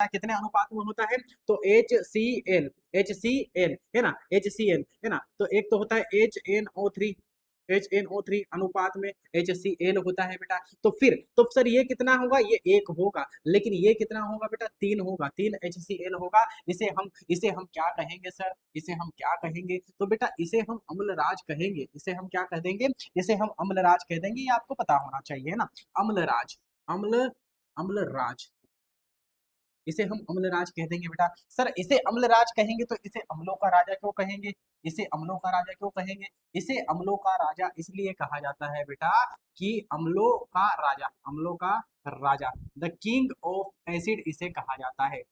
कितने अनुपात में होता है, तो HCl है ना, HCl है ना, तो एक तो होता है HNO3 अनुपात में HCl होता है बेटा। तो सर ये कितना होगा, ये 1 होगा, लेकिन ये कितना होगा बेटा, 3 होगा, 3 HCl होगा। इसे हम क्या कहेंगे सर, इसे हम क्या कहेंगे, तो बेटा इसे हम अम्लराज कहेंगे। इसे हम क्या कह देंगे, इसे हम अम्लराज कह देंगे। ये आपको पता होना चाहिए है ना, अम्लराज, अम्लराज, इसे हम अम्लराज कह देंगे बेटा। सर इसे अम्लराज कहेंगे तो इसे अम्लों का राजा क्यों कहेंगे, इसे अम्लों का राजा क्यों कहेंगे, इसे अम्लों का राजा इसलिए कहा जाता है बेटा कि अम्लों का राजा, अम्लों का राजा, द किंग ऑफ एसिड इसे कहा जाता है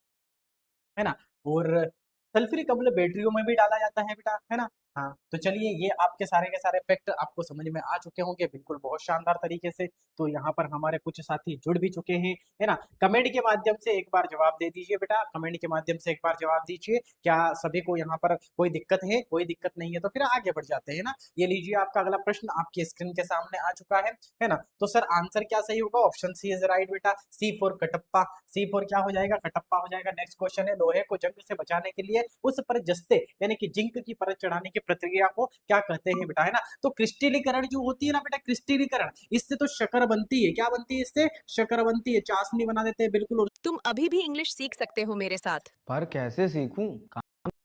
ना। और सल्फ्यूरिक अम्ल बैटरियों में भी डाला जाता है बेटा, है ना। हाँ, तो चलिए ये आपके सारे के सारे फैक्ट आपको समझ में आ चुके होंगे बिल्कुल बहुत शानदार तरीके से। तो यहाँ पर हमारे कुछ साथी जुड़ भी चुके हैं, है ना। कमेंट के माध्यम से एक बार जवाब दे दीजिए बेटा, कमेंट के माध्यम से एक बार जवाब दीजिए। क्या सभी को यहाँ पर कोई दिक्कत है, कोई दिक्कत नहीं है तो फिर आगे बढ़ जाते हैं ना। ये लीजिए आपका अगला प्रश्न आपकी स्क्रीन के सामने आ चुका है ना। तो सर आंसर क्या सही होगा, ऑप्शन सी इज राइट बेटा, सी फॉर कटप्पा, सी फॉर क्या हो जाएगा, कटप्पा हो जाएगा। नेक्स्ट क्वेश्चन है, लोहे को जंग से बचाने के लिए उस पर जस्ते यानी कि जिंक की परत चढ़ाने की प्रक्रिया को क्या कहते हैं बेटा, है ना। तो क्रिस्टलीकरण जो होती है ना बेटा, क्रिस्टलीकरण, इससे तो शक्कर बनती है, क्या बनती है, इससे शक्कर बनती है, चाशनी बना देते हैं बिल्कुल। तुम अभी भी इंग्लिश सीख सकते हो मेरे साथ। पर कैसे सीखूं?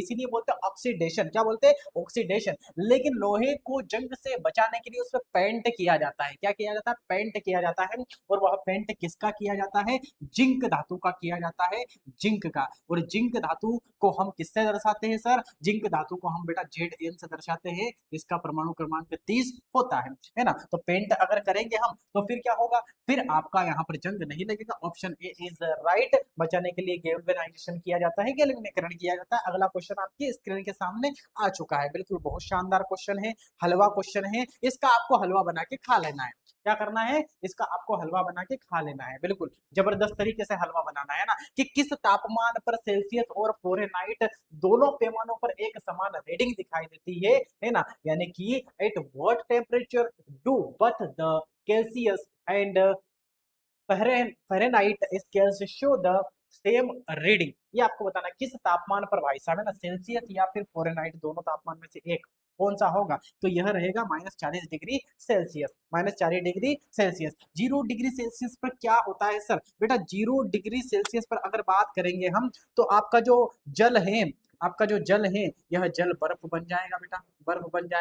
इसीलिए बोलते हैं ऑक्सीडेशन, क्या बोलते हैं, ऑक्सीडेशन। लेकिन लोहे को जंग से बचाने के लिए उस पर पेंट किया जाता है, क्या किया जाता है, पेंट किया जाता है। और वह पेंट किसका किया जाता है, जिंक धातु का किया जाता है, जिंक का। और जिंक धातु को हम किससे दर्शाते हैं सर, जिंक धातु को हम बेटा Zn से दर्शाते हैं। इसका परमाणु क्रमांक 30 होता है ना। तो पेंट अगर करेंगे हम तो फिर क्या होगा, फिर आपका यहाँ पर जंग नहीं लगेगा। ऑप्शन ए इज राइट, बचाने के लिए गैल्वेनाइजेशन किया जाता है, गैल्वेनीकरण किया जाता है। अगला क्वेश्चन आपकी स्क्रीन के सामने आ चुका है, बिल्कुल बहुत शानदार क्वेश्चन है, हलवा क्वेश्चन है। इसका आपको हलवा बना के खा लेना है, क्या करना है, इसका आपको हलवा बना के खा लेना है, बिल्कुल जबरदस्त तरीके से हलवा बनाना है ना। कि किस तापमान पर सेल्सियस और फ़ारेनहाइट दोनों पैमानों पर एक समान रीडिंग दिखाई देती है ना। यानी कि at what temperature do both the Celsius and Fahrenheit scales show the same reading. ये आपको बताना किस तापमान पर भाई साहब, है ना, सेल्सियस या फिर फ़ारेनहाइट, दोनों तापमान में से एक कौन सा होगा, तो यह रहेगा -40 degree Celsius, -40 degree Celsius. 0 degree Celsius पर क्या होता है सर, बेटा 0 डिग्री सेल्सियस पर अगर बात करेंगे हम, तो आपका जो जल है, आपका जो जल है, यह जल बर्फ बन जाएगा बेटा, बर्फ बन जाएगा।